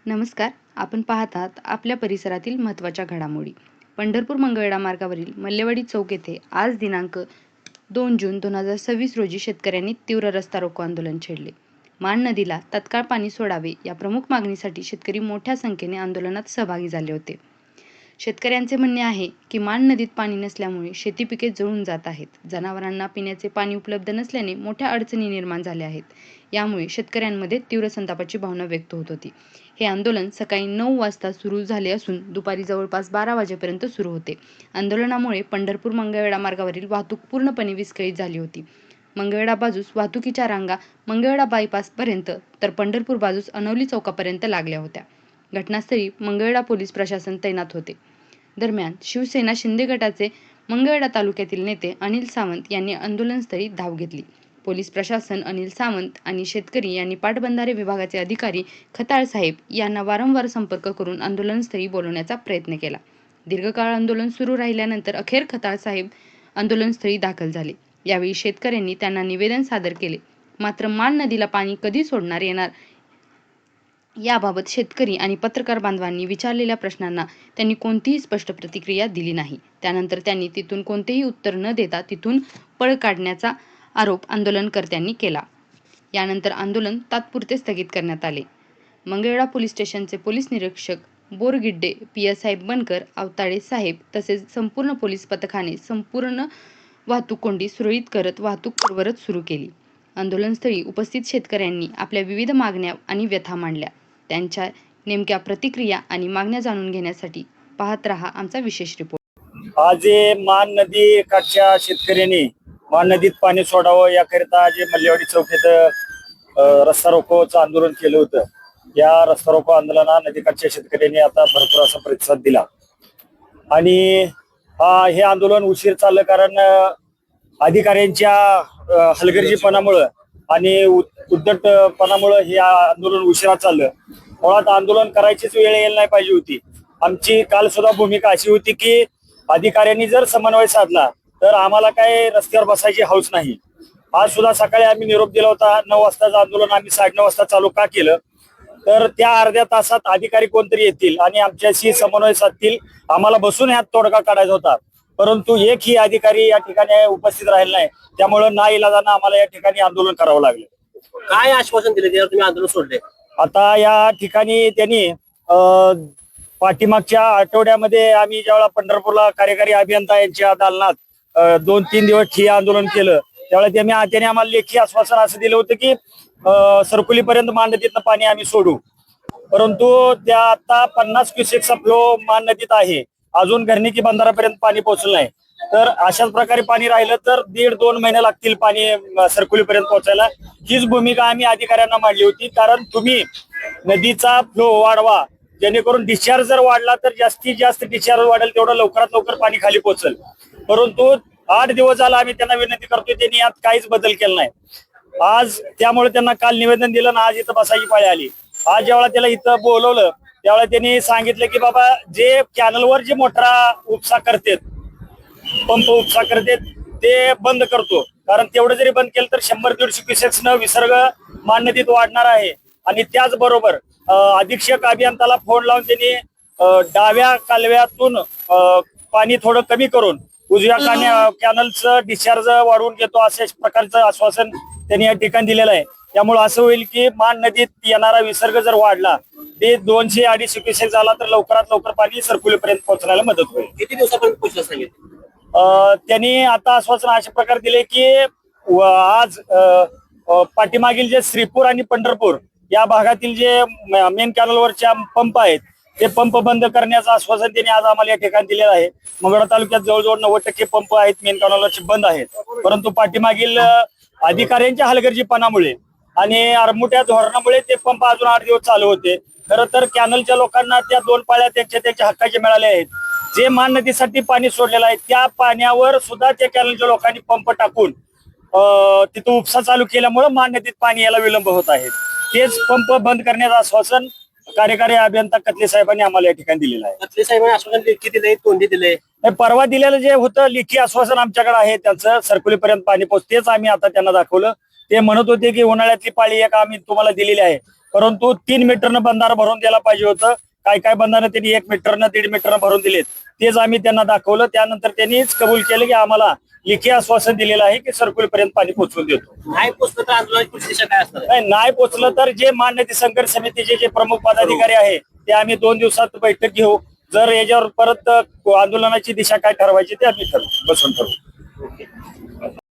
नमस्कार. आपण पाहत आहात आपल्या परिसरातील महत्त्वाच्या घडामोडी. पंढरपूर मंगळवेढा मार्गावरील मल्लेवाडी चौक येथे आज दिनांक 2 जून 2026 रोजी शेतकऱ्यांनी तीव्र रस्ता रोको आंदोलन छेडले. मान नदीला तत्काळ पाणी सोडावे या प्रमुख मागणीसाठी शेतकरी मोठ्या संख्येने आंदोलनात सहभागी झाले होते. शेतकऱ्यांचे म्हणणे आहे की मान नदीत पाणी नसल्यामुळे शेती पिके जळून जात आहेत. जनावरांना पिण्याचे पाणी उपलब्ध नसल्याने मोठ्या अडचणी निर्माण झाल्या आहेत. यामुळे शेतकऱ्यांमध्ये तीव्र संतापाची भावना व्यक्त होत होती. हे आंदोलन सकाळी 9 वाजता सुरू झाले असून दुपारी जवळपास 12 वाजेपर्यंत सुरू होते. आंदोलनामुळे पंढरपूर मंगळवेढा मार्गावरील वाहतूक पूर्णपणे विस्कळीत झाली होती. मंगळवेढा बाजूस वाहतुकीच्या रांगा मंगळवेढा बायपासपर्यंत तर पंढरपूर बाजूस अनवली चौकापर्यंत लागल्या होत्या. घटनास्थळी मंगळवेढा पोलीस प्रशासन तैनात होते. दरम्यान शिवसेना शिंदे गटाचे मंगळवेढा तालुक्यातील नेते अनिल सावंत यांनी आंदोलनस्थळी धाव घेतली. पोलीस प्रशासन, अनिल सावंत आणि शेतकरी यांनी पाटबंधारे विभागाचे अधिकारी खताळ साहेब यांना वारंवार संपर्क करून आंदोलनस्थळी बोलवण्याचा प्रयत्न केला. दीर्घकाळ आंदोलन सुरू राहिल्यानंतर अखेर खताळ साहेब आंदोलनस्थळी दाखल झाले. यावेळी शेतकऱ्यांनी त्यांना निवेदन सादर केले. मात्र मान नदीला पाणी कधी सोडणार येणार याबाबत शेतकरी आणि पत्रकार बांधवांनी विचारलेल्या प्रश्नांना त्यांनी कोणतीही स्पष्ट प्रतिक्रिया दिली नाही. त्यानंतर त्यांनी तिथून कोणतेही उत्तर न देता तिथून पळ काढण्याचा आरोप आंदोलनकर्त्यांनी केला. यानंतर आंदोलन तात्पुरते स्थगित करण्यात आले. मंगळवेढा पोलीस स्टेशनचे पोलीस निरीक्षक बोरगिड्डे, पीएसआय बनकर, आवताडे साहेब तसेच संपूर्ण पोलीस पथकाने संपूर्ण वाहतूक कोंडी सुरळीत करत वाहतूक पूर्ववत सुरू केली. आंदोलनस्थळी उपस्थित शेतकऱ्यांनी आपल्या विविध मागण्या आणि व्यथा मांडल्या. त्यांच्या नेमक्या प्रतिक्रिया आणि मागण्या जाणून घेण्यासाठी पाहत रहा आमचा विशेष रिपोर्ट. आज मान नदी काठच्या शेतकऱ्यांनी मान नदीत पाणी सोडावं याकरिता जे मल्लेवाडी चौकीत रस्ता रोकोचं आंदोलन केलं होतं. या रस्ता रोको आंदोलनाला नदीकाठच्या शेतकऱ्यांनी आता भरपूर असा प्रतिसाद दिला आणि हे आंदोलन उशीर चाललं कारण अधिकाऱ्यांच्या हलगर्जीपणामुळं आणि उद्धटपणामुळं हे आंदोलन उशिरा चाललं. मुळात आंदोलन करायचीच वेळ यायला नाही पाहिजे होती. आमची काल सुद्धा भूमिका अशी होती की अधिकाऱ्यांनी जर समन्वय साधला तर आम्हाला काय रस्त्यावर बसायची हौस नाही. आज सुद्धा सकाळी आम्ही निरोप दिला होता. 9 वाजताचं आंदोलन आम्ही 9:30 वाजता चालू का केलं तर त्या अर्ध्या तासात अधिकारी कोणतरी येतील आणि आमच्याशी समन्वय साधतील. आम्हाला बसून ह्यात तोडगा काढायचा होता, परंतु एकही अधिकारी या ठिकाणी उपस्थित राहिला नाही. त्यामुळे नाईलाजानं आम्हाला या ठिकाणी आंदोलन करावं लागलं. काय आश्वासन दिले त्यावर तुम्ही आंदोलन सोडले? आता या ठिकाणी त्यांनी पाठीमागच्या आठवड्यामध्ये आम्ही ज्यावेळेला पंढरपूरला कार्यकारी अभियंता यांच्या दालनात 2-3 दिवस ठिय्या आंदोलन केलं त्यावेळेला त्यांनी आम्हाला लेखी आश्वासन असं दिलं होतं की सरकुलीपर्यंत मान नदीतनं पाणी आम्ही सोडू. परंतु त्या आता 50 क्युसेकचा फ्लो मान नदीत आहे. अजून घरणिकी बंधारापर्यंत पाणी पोहोचलं नाही. तर अशाच प्रकारे पाणी राहिलं तर 1.5-2 महिने लागतील पाणी सरकुलीपर्यंत पोहोचायला. हीच भूमिका आम्ही अधिकाऱ्यांना मांडली होती. कारण तुम्ही नदीचा फ्लो वाढवा, जेणेकरून डिस्चार्ज जर वाढला तर जास्तीत जास्त डिस्चार्ज वाढेल तेवढं लवकरात लवकर पाणी खाली पोहोचेल. परंतु 8 दिवस झाला आम्ही त्यांना विनंती करतोय, त्यांनी यात काहीच बदल केला नाही. आज त्यामुळे त्यांना काल निवेदन दिलं ना आज इथं बसायची पाळी आली. आज ज्यावेळेला त्याला इथं बोलवलं त्यावेळेला त्यांनी सांगितलं की बाबा जे कॅनलवर जे मोटरा उपसा करतात, पंप उपसा करतात ते बंद करतो. कारण तेवढं जरी बंद केलं तर 100-150 क्युसेक्सनं विसर्ग मान नदीत वाढणार आहे. आणि त्याचबरोबर अधीक्षक अभियंताला फोन लावून त्यांनी डाव्या कालव्यातून पाणी थोडं कमी करून उजव्या कॅनलचं डिस्चार्ज वाढवून घेतो अशा प्रकारचं आश्वासन त्यांनी या ठिकाणी दिलेलं आहे. त्यामुळे असं होईल की मान नदीत येणारा विसर्ग जर वाढला ते 200-250 क्युसेक झाला तर लवकरात लवकर पाणी सरकुलीपर्यंत पोहोचण्याला मदत होईल. किती दिवसापर्यंत पोहोचलं सांगितलं? त्यांनी आता आश्वासन अशा प्रकारे दिले की आज पाठीमागील जे श्रीपूर आणि पंढरपूर या भागातील जे मेन कॅनलवरच्या पंप आहेत ते पंप बंद करण्याचं आश्वासन त्यांनी आज आम्हाला या ठिकाणी दिलेलं आहे. मंगळवेढा तालुक्यात जवळजवळ 90% पंप आहेत मेन कॅनलवरचे बंद आहेत. परंतु पाठीमागील अधिकाऱ्यांच्या हलगर्जीपणामुळे आणि आरमुट्या धोरणामुळे ते पंप अजून 8 दिवस चालू होते. खरं तर कॅनलच्या लोकांना त्या 2 पाळ्या त्यांच्या हक्काचे मिळाले आहेत. जे मान नदीसाठी पाणी सोडलेलं आहे त्या पाण्यावर सुद्धा त्या कॅनलच्या लोकांनी पंप टाकून तिथं उपसा चालू केल्यामुळे मान नदीत पाणी यायला विलंब होत आहे. तेच पंप बंद करण्याचं आश्वासन कार्यकारी अभियंता कतले साहेबांनी आम्हाला या ठिकाणी दिलेलं आहे. कतले साहेबांनी आश्वासन लेखी दिले, तोंडी दिले? परवा दिलेलं जे होतं लेखी आश्वासन आमच्याकडे आहे त्यांचं सरकुलीपर्यंत पाणी पोहोचतेच आम्ही आता त्यांना दाखवलं. ते म्हणत होते की उन्हाळ्यातली पाळी एक आम्ही तुम्हाला दिलेली आहे, परंतु 3 मीटरनं बंधारा भरून द्यायला पाहिजे होतं. काय काय बंधारं त्यांनी 1 मीटरनं 1.5 मीटरनं भरून दिलेत. तेच आम्ही त्यांना दाखवलं. त्यानंतर त्यांनीच कबूल केलं की आम्हाला लेखी आश्वासन दिलेलं आहे की सर्कुलीपर्यंत पाणी पोहोचवून देतो. नाही पोचलं तर आंदोलनाची पुढची दिशा काय असणार आहे? नाही पोचलं तर जे मान्य ते संघर्ष समितीचे जे प्रमुख पदाधिकारी आहे ते आम्ही 2 दिवसात बैठक घेऊ. जर याच्यावर परत आंदोलनाची दिशा काय ठरवायची ते आम्ही बसून ठरवू.